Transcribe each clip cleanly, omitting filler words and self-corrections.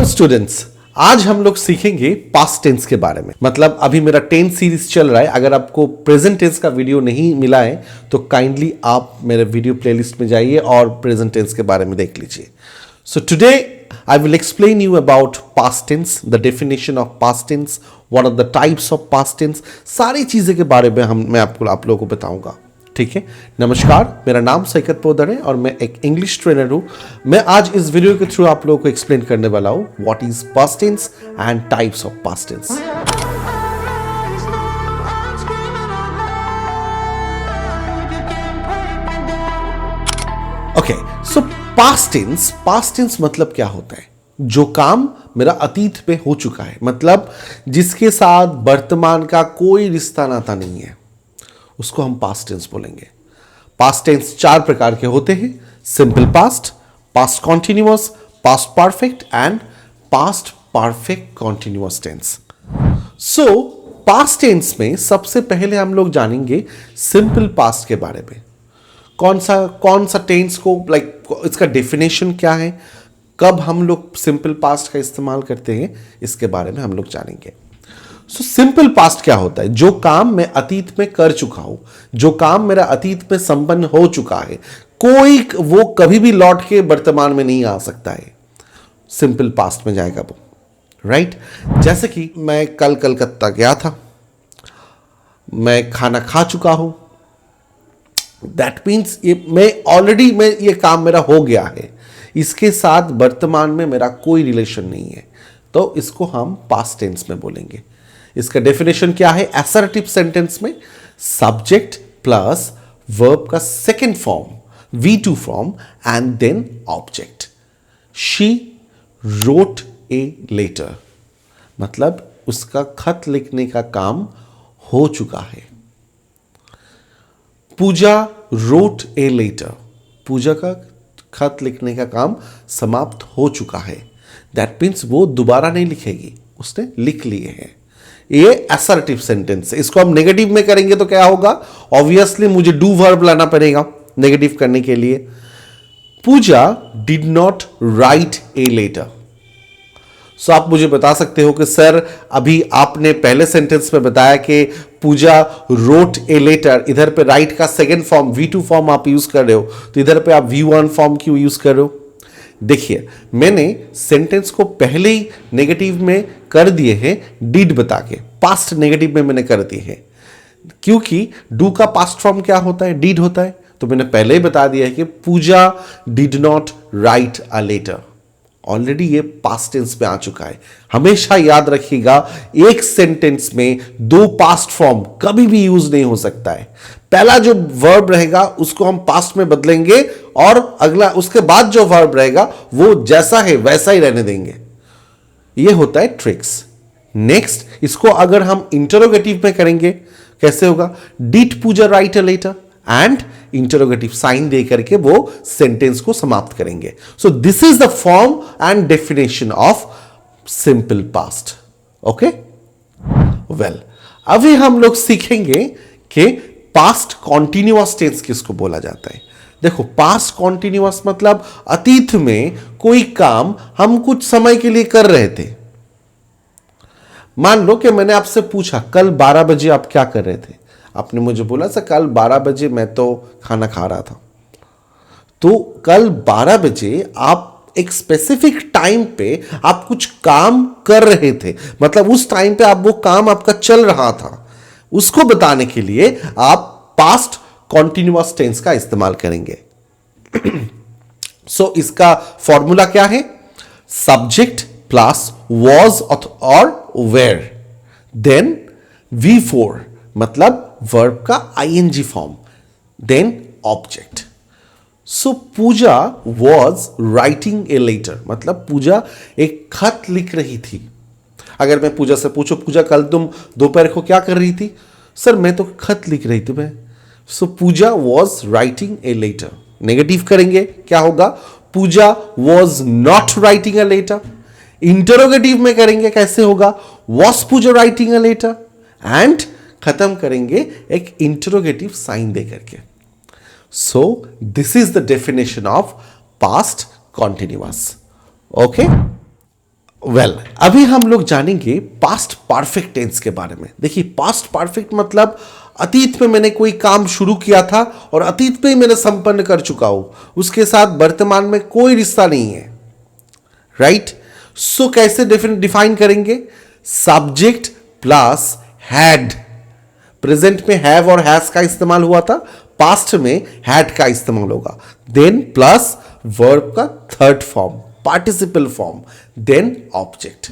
Students, आज हम लोग सीखेंगे पास्ट टेंस के बारे में। मतलब अभी मेरा टेंस सीरीज चल रहा है। अगर आपको प्रेजेंट टेंस का वीडियो नहीं मिला है तो काइंडली आप मेरे वीडियो प्लेलिस्ट में जाइए और प्रेजेंट टेंस के बारे में देख लीजिए। So today I will explain you about past tense, the definition of past tense, what are the types of past tense, सारी चीजें के बारे में मैं आप लोगों को बताऊंगा। ठीक है, नमस्कार, मेरा नाम सैकत पोदर है और मैं एक इंग्लिश ट्रेनर हूं। मैं आज इस वीडियो के थ्रू आप लोगों को एक्सप्लेन करने वाला हूं what is past tense and types of past tense. Okay, so past tense मतलब क्या होता है? जो काम मेरा अतीत में हो चुका है, मतलब जिसके साथ वर्तमान का कोई रिश्ता नाता नहीं है, उसको हम पास्ट टेंस बोलेंगे। पास्ट टेंस चार प्रकार के होते हैं: simple past, past continuous, past perfect and past perfect continuous tense. So past tense में सबसे पहले हम लोग जानेंगे सिंपल पास्ट के बारे में। कौन सा टेंस को इसका डेफिनेशन क्या है, कब हम लोग सिंपल पास्ट का इस्तेमाल करते हैं, इसके बारे में हम लोग जानेंगे। सो सिंपल पास्ट क्या होता है? जो काम मैं अतीत में कर चुका हूं, जो काम मेरा अतीत में संपन्न हो चुका है, कोई वो कभी भी लौट के वर्तमान में नहीं आ सकता है, सिंपल पास्ट में जाएगा वो। राइट? जैसे कि मैं कल कलकत्ता गया था, मैं खाना खा चुका हूं, दैट मीन्स ये काम मेरा हो गया है, इसके साथ वर्तमान में मेरा कोई रिलेशन नहीं है, तो इसको हम पास्ट टेंस में बोलेंगे। इसका डेफिनेशन क्या है? असर्टिव सेंटेंस में सब्जेक्ट प्लस वर्ब का second form V2 form and then object. She wrote a letter, मतलब उसका खत लिखने का काम हो चुका है। पूजा रोट ए लेटर, पूजा का खत लिखने का काम समाप्त हो चुका है। दैट मीन्स वो दोबारा नहीं लिखेगी, उसने लिख लिए हैं। ये असर्टिव सेंटेंस है। इसको हम नेगेटिव में करेंगे तो क्या होगा? ऑब्वियसली मुझे डू वर्ब लाना पड़ेगा नेगेटिव करने के लिए। Pooja did not write a letter. So आप मुझे बता सकते हो कि सर अभी आपने पहले सेंटेंस में बताया कि पूजा रोट ए लेटर, इधर पे राइट का सेकेंड फॉर्म V2 फॉर्म आप यूज कर रहे हो, तो इधर पे आप V1 फॉर्म क्यों यूज कर रहे हो? देखिए, मैंने सेंटेंस को पहले ही नेगेटिव में कर दिए हैं डिड बता के, पास्ट नेगेटिव में मैंने कर दिए हैं, क्योंकि डू का पास्ट फॉर्म क्या होता है? डिड होता है। तो मैंने पहले ही बता दिया है कि Pooja did not write a letter. Already ये पास्ट टेंस में आ चुका है। हमेशा याद रखिएगा, एक सेंटेंस में दो पास्ट फॉर्म कभी भी यूज नहीं हो सकता है। पहला जो वर्ब रहेगा उसको हम पास्ट में बदलेंगे और अगला उसके बाद जो वर्ब रहेगा वो जैसा है वैसा ही रहने देंगे। ये होता है ट्रिक्स। नेक्स्ट, इसको अगर हम इंटरोगेटिव में करेंगे, कैसे होगा? Did Pooja write a letter and interrogative sign दे करके वो सेंटेंस को समाप्त करेंगे। So this is the form and definition of simple past. Okay, well, अभी हम लोग सीखेंगे कि पास्ट कॉन्टिन्यूअस टेंस किसको बोला जाता है। देखो, पास्ट कॉन्टिन्यूअस मतलब अतीत में कोई काम हम कुछ समय के लिए कर रहे थे। मान लो कि मैंने आपसे पूछा कल 12 बजे आप क्या कर रहे थे, आपने मुझे बोला सर कल 12 बजे मैं तो खाना खा रहा था। तो कल 12 बजे आप एक स्पेसिफिक टाइम पे आप कुछ काम कर रहे थे, मतलब उस टाइम पे आप वो काम आपका चल रहा था, उसको बताने के लिए आप पास्ट कॉन्टिन्यूअस टेंस का इस्तेमाल करेंगे। सो इसका फॉर्मूला क्या है? सब्जेक्ट प्लस वॉज और वेयर, देन V4 मतलब वर्ब का ING form, then object. So Pooja was writing a letter, मतलब पूजा एक खत लिख रही थी। अगर मैं पूजा से पूछूं, पूजा कल तुम दोपहर को क्या कर रही थी? सर मैं तो खत लिख रही थी मैं। So Pooja was writing a letter. Negative करेंगे, क्या होगा? Pooja was not writing a letter. Interrogative में करेंगे, कैसे होगा? Was Pooja writing a letter, and खत्म करेंगे एक इंटरोगेटिव साइन दे करके। So this is the definition of past continuous. Okay, well अभी हम लोग जानेंगे पास्ट परफेक्ट टेंस के बारे में। देखिए पास्ट परफेक्ट मतलब अतीत में मैंने कोई काम शुरू किया था और अतीत में ही मैंने संपन्न कर चुका हूं, उसके साथ वर्तमान में कोई रिश्ता नहीं है, राइट। सो कैसे डिफाइन करेंगे? Subject plus had. प्रेजेंट में हैव और हैज का इस्तेमाल हुआ था, पास्ट में हैड का इस्तेमाल होगा। देन प्लस वर्ब का third form participle form, then object.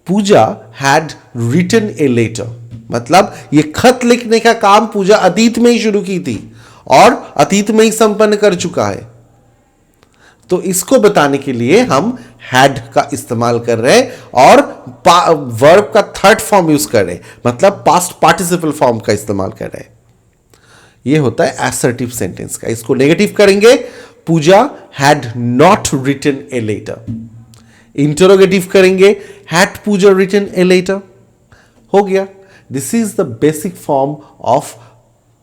Pooja had written a letter, मतलब ये खत लिखने का काम पूजा अतीत में ही शुरू की थी और अतीत में ही संपन्न कर चुका है। तो इसको बताने के लिए हम हैड का इस्तेमाल कर रहे हैं और वर्ब का थर्ड फॉर्म यूज कर रहे हैं, मतलब पास्ट पार्टिसिपल फॉर्म का इस्तेमाल कर रहे हैं। यह होता है असर्टिव सेंटेंस का। इसको नेगेटिव करेंगे, Pooja had not written a letter. Interrogative करेंगे, had Pooja written a letter. हो गया। This is the basic form of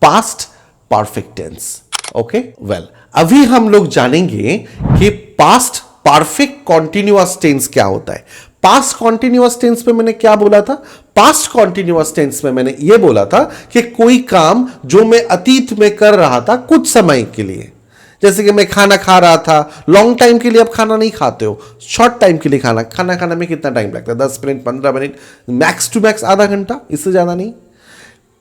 past perfect tense. Okay well, अभी हम लोग जानेंगे कि पास्ट परफेक्ट कॉन्टिन्यूअस टेंस क्या होता है। पास्ट कॉन्टिन्यूअस टेंस में मैंने क्या बोला था? पास्ट कॉन्टिन्यूअस टेंस में मैंने यह बोला था कि कोई काम जो मैं अतीत में कर रहा था कुछ समय के लिए, जैसे कि मैं खाना खा रहा था, लॉन्ग टाइम के लिए आप खाना नहीं खाते हो, शॉर्ट टाइम के लिए खाना खाने में कितना टाइम लगता है? 10 minute, 15 minute, max to max आधा घंटा, इससे ज्यादा नहीं।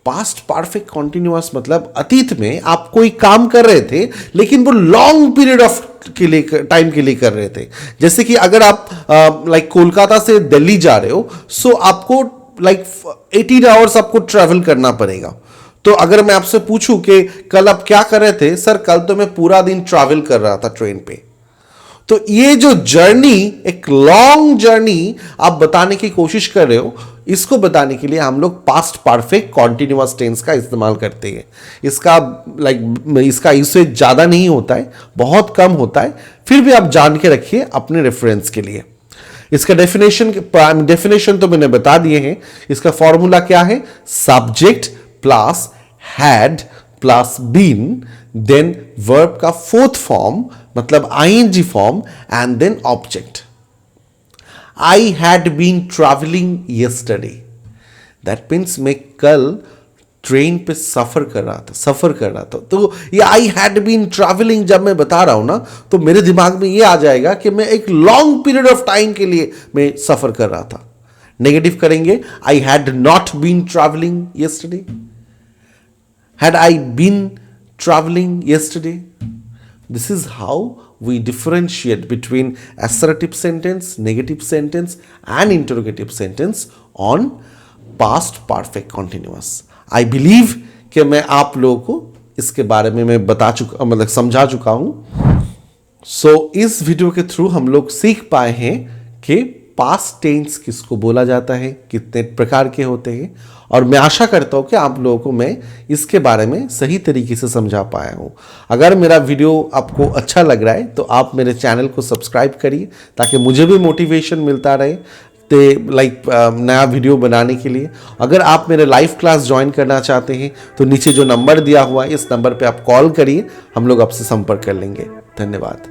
पास्ट परफेक्ट कॉन्टिन्यूअस मतलब अतीत में आप कोई काम कर रहे थे लेकिन वो लॉन्ग पीरियड ऑफ के लिए टाइम के लिए कर रहे थे। जैसे कि अगर आप लाइक कोलकाता से दिल्ली जा रहे हो, सो आपको लाइक 18 आवर्स आपको ट्रैवल करना पड़ेगा। तो अगर मैं आपसे पूछूं कि कल आप क्या कर रहे थे? सर कल तो मैं पूरा दिन ट्रैवल कर रहा था ट्रेन पे। तो ये जो जर्नी, एक लॉन्ग जर्नी आप बताने की कोशिश कर रहे हो, इसको बताने के लिए हम लोग पास्ट परफेक्ट कॉन्टिन्यूअस टेंस का इस्तेमाल करते हैं। इसका इसका यूसेज ज्यादा नहीं होता है, बहुत कम होता है, फिर भी आप जान के रखिए अपने रेफरेंस के लिए। इसका डेफिनेशन तो मैंने बता दिए हैं। इसका फॉर्मूला क्या है? Subject plus had plus been, then verb का फोर्थ फॉर्म मतलब ING form, and then object. I had been travelling yesterday, that means मैं कल ट्रेन पे सफर कर रहा था। तो ये आई हैड बीन ट्रैवलिंग जब मैं बता रहा हूं ना, तो मेरे दिमाग में ये आ जाएगा कि मैं एक लॉन्ग पीरियड ऑफ टाइम के लिए मैं सफर कर रहा था। नेगेटिव करेंगे, I had not been travelling yesterday. Had I been traveling yesterday? This is how we differentiate between assertive sentence, negative sentence, and interrogative sentence on past perfect continuous. I believe कि मैं आप लोगों को इसके बारे में मैं बता चुका, मतलब समझा चुका हूं। सो इस वीडियो के थ्रू हम लोग सीख पाए हैं कि पास्ट टेंस किसको बोला जाता है, कितने प्रकार के होते हैं, और मैं आशा करता हूं कि आप लोगों को मैं इसके बारे में सही तरीके से समझा पाया हूं। अगर मेरा वीडियो आपको अच्छा लग रहा है तो आप मेरे चैनल को सब्सक्राइब करिए ताकि मुझे भी मोटिवेशन मिलता रहे नया वीडियो बनाने के लिए। अगर आप मेरे लाइव क्लास ज्वाइन करना चाहते हैं तो नीचे जो नंबर दिया हुआ है इस नंबर पर आप कॉल करिए, हम लोग आपसे संपर्क कर लेंगे। धन्यवाद।